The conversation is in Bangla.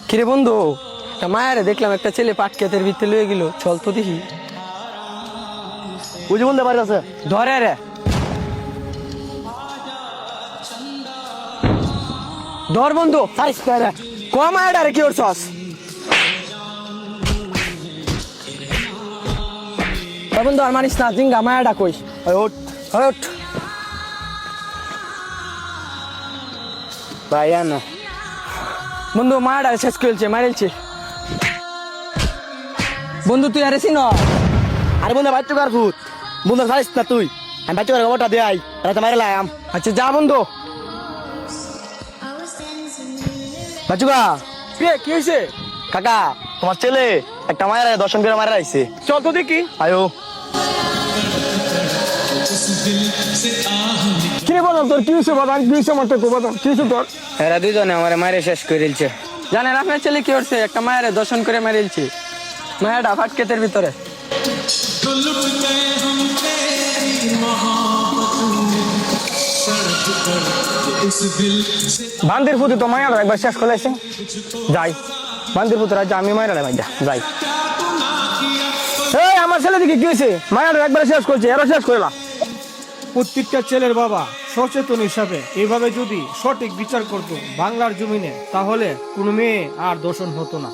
কিরে বন্ধু, মায়ারে দেখলাম একটা ছেলে পাটকেতের ভিতরে লয়ে গেল, চল তো দেখি। বুঝি বলতে পারি আছে ধরে রে, ধর বন্ধু। ক মায়াটা রে, কি করছস? বন্ধু আর মানিস না, জিঙ্গা মায়াটা কই? ওঠ ওঠ ভাই না বন্ধু, মায়াটা শেষ করেছে, মারিলছে। বন্ধু তুই আরে চিন? আরে বন্ধু বাইর কার ভূত বন্ধু খাইস না তুই, আমি বাইর করে খবরটা দিয়ে আই রাতে মারে লাম। আচ্ছা যা বন্ধু। বাচুকা কি হয়েছে? কাকা তোমার ছেলে একটা মায়ের দর্শন করে মারা আইছে, চল তো দেখি। আয়ো। কিরে বল, তোর কি হয়েছে? বাবা কি হয়েছে? আমার তো বাবা কি হয়েছে তোর? এরা দুজনে আমার মারে শেষ করেছে। জানেন আপনার ছেলে কি করছে? একটা মায়ের দর্শন করে মারিলছে, মায়াটা ফাটকেতের ভিতরে। বান্দির পুতি তো মায়ের একবার শেষ করে আসে, যাই বান্দির পুত্র আজ আমি মায়ের ভাই যাই। এই আমার ছেলে দিকে কি হয়েছে? মায়ের একবার শেষ করছে, এরা শেষ করলা। প্রত্যেকটা ছেলের বাবা সচেতন হিসাবে এভাবে যদি সঠিক বিচার করত বাংলার জমিনে, তাহলে কোনো মেয়ে আর দর্শন হতো না।